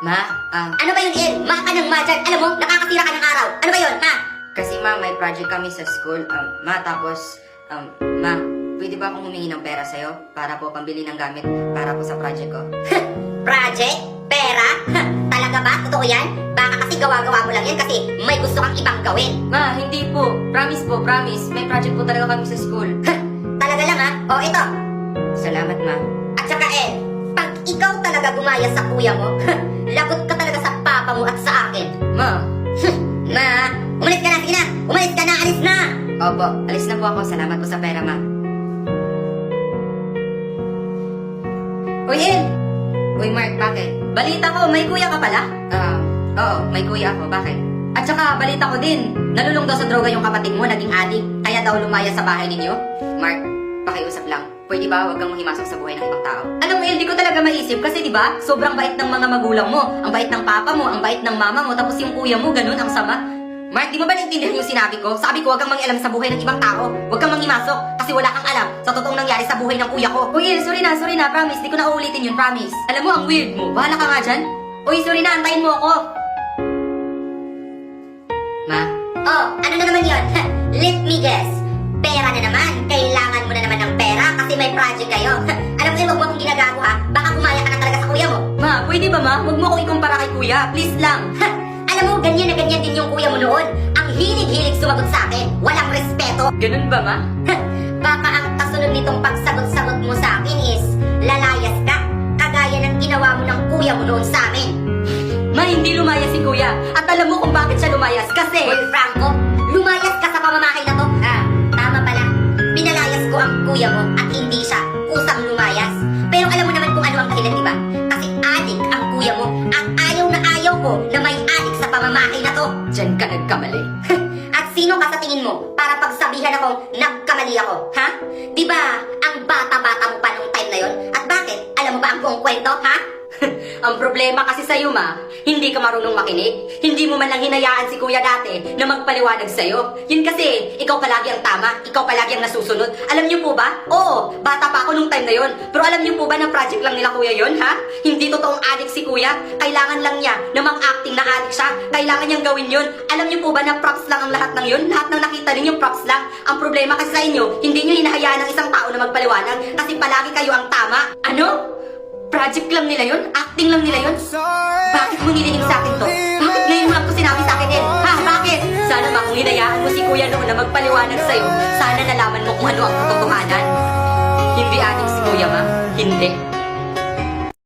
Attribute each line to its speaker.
Speaker 1: Ma,
Speaker 2: Ano ba yun, El? Ma ka ng ma dyan. Alam mo, nakakasira ka ng araw. Ano ba yun, ha?
Speaker 1: kasi ma, may project kami sa school. Ma, tapos, ma, pwede ba akong humingi ng pera sa'yo para po pambili ng gamit para po sa project ko?
Speaker 2: Project? Pera? Talaga ba? Totoo yan? Baka kasi gawa-gawa mo lang yan kasi may gusto kang ibang gawin.
Speaker 1: Ma, hindi po. Promise po, promise. May project po talaga kami sa school.
Speaker 2: Talaga lang, ha? O, ito.
Speaker 1: Salamat, ma.
Speaker 2: At saka, El, pag ikaw talaga gumaya sa kuya mo, lagot ka talaga sa papa mo at sa akin.
Speaker 1: Ma,
Speaker 2: Ma, umalis ka na, sige na! Umalis ka na, alis na!
Speaker 1: opo, alis na po ako. Salamat po sa pera, ma. Uy, El! Uy, Mark, bakit? Balita ko, may kuya ka pala? Oo, may kuya ako. Bakit? At saka, balita ko din, nalulung daw sa droga yung kapatid mo, naging adik, kaya daw lumaya sa bahay ninyo. Mark, pakiusap lang. Pwede ba huwag kang manghimasok sa buhay ng ibang tao? Alam mo, El, di ko talaga maisip kasi di ba sobrang bait ng mga magulang mo. Ang bait ng papa mo, ang bait ng mama mo, tapos yung kuya mo, ganun, ang sama. Mark, di mo ba naintindihan yung sinabi ko? Sabi ko, huwag kang mangialam sa buhay ng ibang tao. Huwag kang manghimasok kasi wala kang alam sa totoong nangyari sa buhay ng kuya ko. Uy, El, sorry na, promise. Di ko na uulitin yun, promise. Alam mo, ang weird mo. Bahala ka nga dyan. Uy, sorry na, antayin mo ako. Ma?
Speaker 2: Oh, ano na naman yun? Let me guess. Pera na naman. Kailangan mo na naman ng pera kasi may project kayo. Alam mo, huwag mo akong ginagago, ha? Baka kumaya ka na talaga sa kuya mo.
Speaker 1: Ma, pwede ba, ma? Huwag mo akong ikumpara kay kuya. Please lang.
Speaker 2: Alam mo, ganyan na ganyan din yung kuya mo noon. Ang hilig-hilig sumagot sa akin. Walang respeto.
Speaker 1: Ganun ba, ma?
Speaker 2: Baka ang kasunod nitong pagsagot-sagot mo sa akin is lalayas ka. Kagaya ng ginawa mo ng kuya mo noon sa amin.
Speaker 1: Ma, hindi lumayas si kuya. At alam mo kung bakit siya lumayas. Kasi...
Speaker 2: Hoy, Franco, lumayas ka sa pamamahay na to. Tama pala. Pinalayas ko ang kuya mo at hindi siya kusang lumayas. Pero alam mo naman kung ano ang dahilan, di ba? Kasi adik ang kuya mo. Ang ayaw na ayaw ko na may adik sa pamamahay na to.
Speaker 1: Diyan ka nagkamali.
Speaker 2: At sino ka sa tingin mo para pagsabihan akong nagkamali ako, ha? Di ba ang bata-bata mo pa nung time na yon? At bakit? Alam mo ba ang buong kwento, ha?
Speaker 1: Ang problema kasi sa'yo, ma, hindi ka marunong makinig. Hindi mo man lang hinayaan si kuya dati na magpaliwanag sa'yo. Yun kasi, ikaw palagi ang tama, ikaw palagi ang nasusunod. Alam niyo po ba? Oo, bata pa ako nung time na yon. Pero alam niyo po ba na project lang nila kuya yon, ha? Hindi totoong adik si kuya. Kailangan lang niya na mang-acting na adik siya. Kailangan niyang gawin yun. Alam niyo po ba na props lang ang lahat ng yun? Lahat ng nakita ninyo props lang. Ang problema kasi sa inyo, hindi niyo hinahayaan ng isang tao na magpaliwanag kasi palagi kayo ang tama. Ano? Project lang nila yun? Acting lang nila yun? Bakit mo nilinig sa akin to? Bakit ngayon mo lang to sinabi sa akin, El? Ha? Bakit? Sana ma, kung hinayaan mo si kuya noon na magpaliwanag sa'yo, sana nalaman mo kung ano ang katotohanan. Hindi adik si kuya, ma. Hindi.